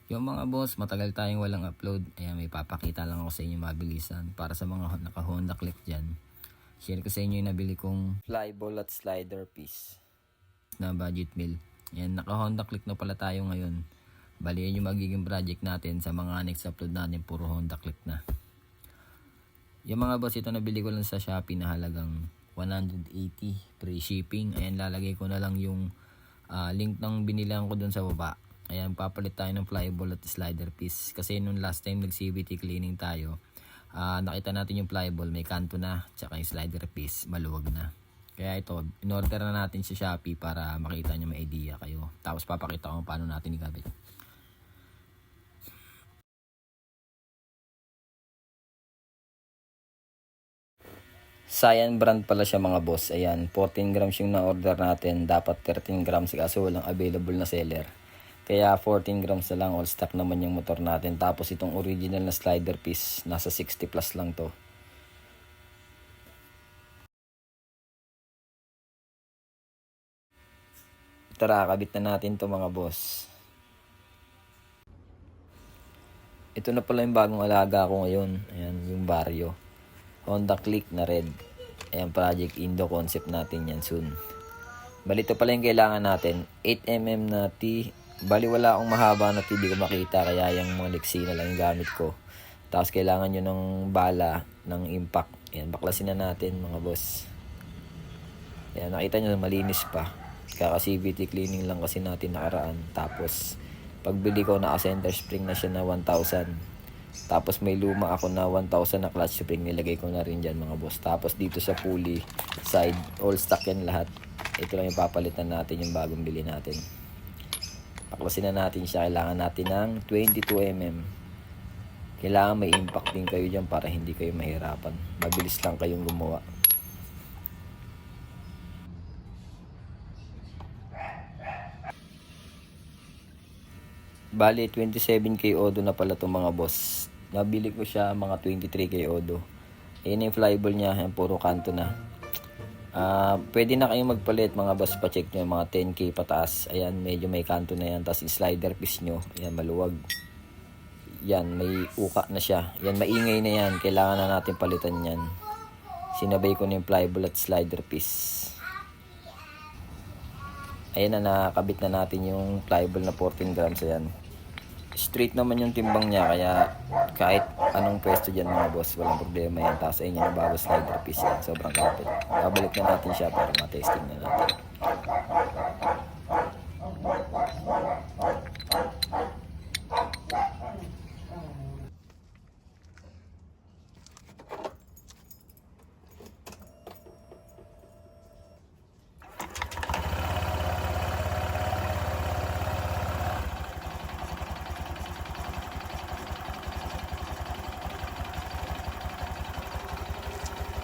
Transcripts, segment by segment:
Yung mga boss, matagal tayong walang upload. Ayan, may papakita lang ako sa inyo mabilisan. Para sa mga naka-Honda Click dyan, share ko sa inyo yung nabili kong flyball at slider piece na budget meal. Ayan, naka-Honda Click na pala tayo ngayon. Bali, yan yung magiging project natin sa mga next upload natin. Puro Honda Click na. Yung mga boss, ito nabili ko lang sa Shopee na halagang 180 free shipping. Ayan, lalagay ko na lang yung link ng binilang ko dun sa baba. Ayan, papalit tayo ng flyball at slider piece. Kasi nung last time nag-CVT cleaning tayo, nakita natin yung flyball, may kanto na, tsaka yung slider piece, maluwag na. Kaya ito, in-order na natin sa Shopee para makita nyo may idea kayo. Tapos papakita ko paano natin ikabit. Cyan brand pala siya mga boss. Ayan, 14 grams yung na-order natin. Dapat 13 grams kasi walang available na seller. Kaya 14 grams na lang, all stock naman yung motor natin. Tapos itong original na slider piece, nasa 60 plus lang to. Tara, kabit na natin to mga boss. Ito na pala yung bagong alaga ko ngayon. Ayan, yung Vario. Honda Click na red. Ayan, Project Indo concept natin yan soon. Bali, ito pala yung kailangan natin. 8mm na T. Bali, wala akong mahaba na T, di ko makita. Kaya yung mga liksi na lang yung gamit ko. Tapos kailangan nyo ng bala, ng impact. Ayan, baklasin na natin mga boss. Ayan, nakita nyo malinis pa. Kaka-CVT cleaning lang kasi natin nakaraan. Tapos, pagbili ko naka-center spring na siya na 1,000. Tapos may luma ako na 1,000 na clutch spring. Nilagay ko na rin dyan mga boss. Tapos dito sa pulley side, all stock yan lahat. Ito lang yung papalitan natin yung bagong bili natin. Paklasin na natin siya. Kailangan natin ng 22mm. Kailangan may impact din kayo dyan para hindi kayo mahirapan. Mabilis lang kayong gumawa. Bali, 27k odo na pala itong mga boss. Nabili ko siya mga 23k odo. Ayan yung flyball niya. Ayan, puro kanto na. Pwede na kayong magpalit mga boss. Pa-check nyo mga 10k pataas. Ayan, medyo may kanto na yan. Tapos yung slider piece nyo. Ayan, maluwag. Yan, may uka na siya. Yan, maingay na yan. Kailangan na natin palitan yan. Sinabay ko na yung flyball at slider piece. Ayan na, nakakabit na natin yung flyball na 14 grams. Ayan. Straight naman yung timbang niya, kaya kahit anong pwesto dyan mga boss, walang problema yan. Tapos ayun yung bago slider piece yan, sobrang kapit. Babalik na natin siya para matesting na natin.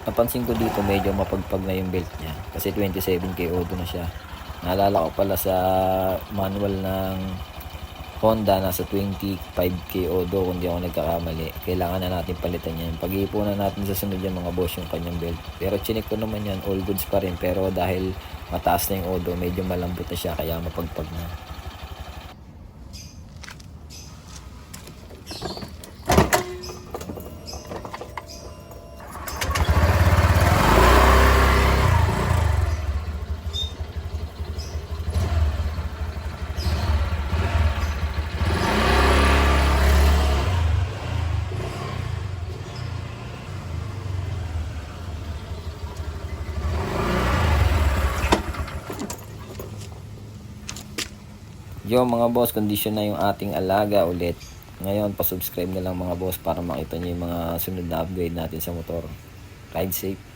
Napansin ko dito medyo mapagpag na yung belt niya kasi 27k odo na siya. Naalala ko pala sa manual ng Honda nasa 25k odo kung di ako nagkakamali. Kailangan na natin palitan yan. Pag-iipunan natin sa sunod yan mga boss yung kanyang belt. Pero chinik ko naman yan, all goods pa rin. Pero dahil mataas na yung odo, medyo malambot na siya kaya mapagpag na. Yo mga boss, condition na yung ating alaga ulit. Ngayon, pa-subscribe na lang mga boss para makita nyo yung mga sunod na upgrade natin sa motor. Ride safe.